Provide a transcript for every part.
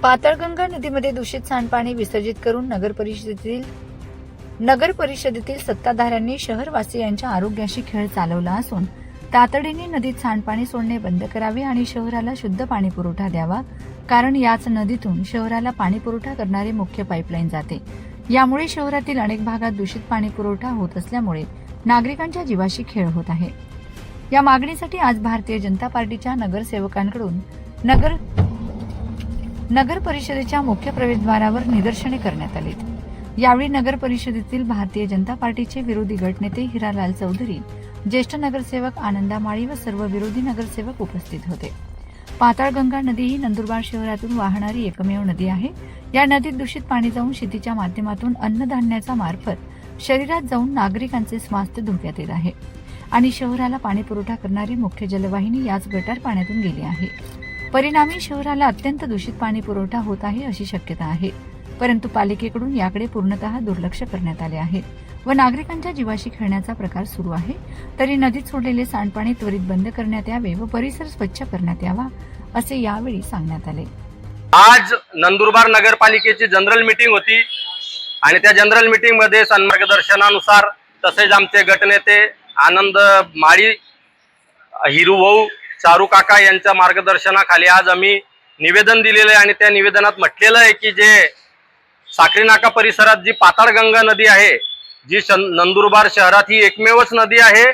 पाताळगंगा नदीमध्ये दूषित सांडपाणी विसर्जित करून नगर परिषदेतील सत्ताधाऱ्यांनी शहरवासियांच्या आरोग्याशी खेळ चालवला असून तातडीने नदीत सांडपाणी सोडणे बंद करावे आणि शहराला शुद्ध पाणी पुरवठा द्यावा, कारण याच नदीतून शहराला पाणी पुरवठा करणारी मुख्य पाईपलाईन जाते। यामुळे शहरातील अनेक भागात दूषित पाणी पुरवठा होत असल्यामुळे नागरिकांच्या जीवाशी खेळ होत आहे। या मागणीसाठी आज भारतीय जनता पार्टीच्या नगरसेवकांकडून नगर परिषदेच्या मुख्य प्रवेशद्वारावर निदर्शने करण्यात आली। यावेळी नगर परिषदेतील भारतीय जनता पार्टीचे विरोधी गटनेते हिरालाल चौधरी, ज्येष्ठ नगरसेवक आनंदा माळी व सर्व विरोधी नगरसेवक उपस्थित होते। पाताळगंगा नदी ही नंदुरबार शहरातून वाहणारी एकमेव नदी आहे। या नदीत दूषित पाणी जाऊन शेतीच्या माध्यमातून अन्नधान्याचा मार्फत शरीरात जाऊन नागरिकांचे स्वास्थ्य धोक्यात येत आहे आणि शहराला पाणी पुरवठा करणारी मुख्य जलवाहिनी याच गटार पाण्यातून गेली आहे। परिणामी शहराला अत्यंत दूषित पाणी पुरवठा होत आहे अशी शक्यता आहे, परंतु पालिकेकडून याकडे पूर्णतः दुर्लक्ष करण्यात आले आहे व नागरिकांच्या जीवाशी खेळण्याचा प्रकार सुरू आहे। तरी नदीत सोडलेले सांडपाणी त्वरित बंद करण्यात यावे व परिसर स्वच्छ करण्यात यावा असे यावेळी सांगण्यात आले। आज नंदुरबार नगरपालिकेची जनरल मीटिंग होती आणि त्या जनरल मीटिंग मध्ये मार्गदर्शनानुसार तसेच आमचे गटनेते आनंद माळी, हिरू भाऊ, चारू काका यांच्या मार्गदर्शनाखाली आज आम्ही निवेदन दिलेलं आहे आणि त्या निवेदनात म्हटलेलं आहे की जे साखरी नाका परिसरात जी पाताळगंगा नदी आहे, जी नंदुरबार शहरात ही एकमेवच नदी आहे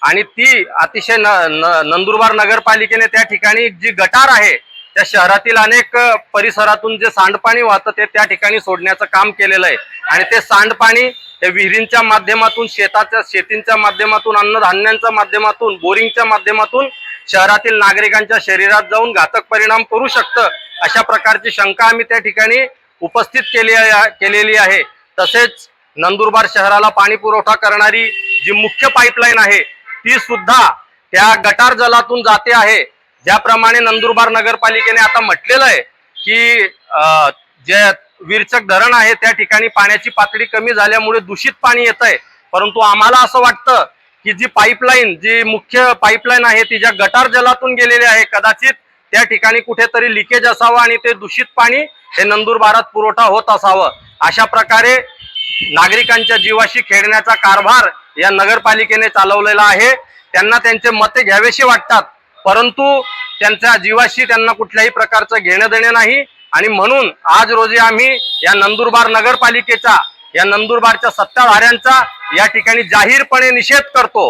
आणि ती अतिशय नंदुरबार नगरपालिकेने त्या ठिकाणी जी गटार आहे त्या शहरातील अनेक परिसरातून जे सांडपाणी वाहतं ते त्या ठिकाणी सोडण्याचं काम केलेलं आहे आणि ते सांडपाणी ते विहिरींच्या माध्यमातून, शेतींच्या माध्यमातून, अन्नधान्यांच्या माध्यमातून, बोरिंगच्या माध्यमातून शहरातील नागरिकांच्या शरीरात जाऊन घातक परिणाम करू शकतं, अशा प्रकारची शंका आम्ही त्या ठिकाणी उपस्थित केलेली आहे। तसेच नंदुरबार शहराला पाणी पुरवठा करणारी जी मुख्य पाईपलाईन आहे ती सुद्धा त्या गटार जलातून जाते आहे। ज्याप्रमाणे नंदुरबार नगरपालिकेने आता म्हटलेलं आहे की जे विरचक धरण आहे त्या ठिकाणी पाण्याची पातळी कमी झाल्यामुळे दूषित पाणी येत आहे, परंतु आम्हाला असं वाटतं की जी पाईपलाईन, जी मुख्य पाईपलाईन आहे ती ज्या गटार जलातून गेलेली आहे, कदाचित त्या ठिकाणी कुठेतरी लिकेज असावं आणि ते दूषित पाणी हे नंदुरबारात पुरवठा होत असावं। अशा प्रकारे नागरिकांच्या जीवाशी खेळण्याचा कारभार या नगरपालिकेने चालवलेला आहे। त्यांना त्यांचे मते घ्यावेशी वाटतात, परंतु त्यांच्या जीवाशी त्यांना कुठल्याही प्रकारचं घेणं देणं नाही आणि म्हणून आज रोजी आम्ही या नंदुरबार नगरपालिकेचा, या नंदुरबारच्या सत्ताधाऱ्यांचा या ठिकाणी जाहीरपणे निषेध करतो।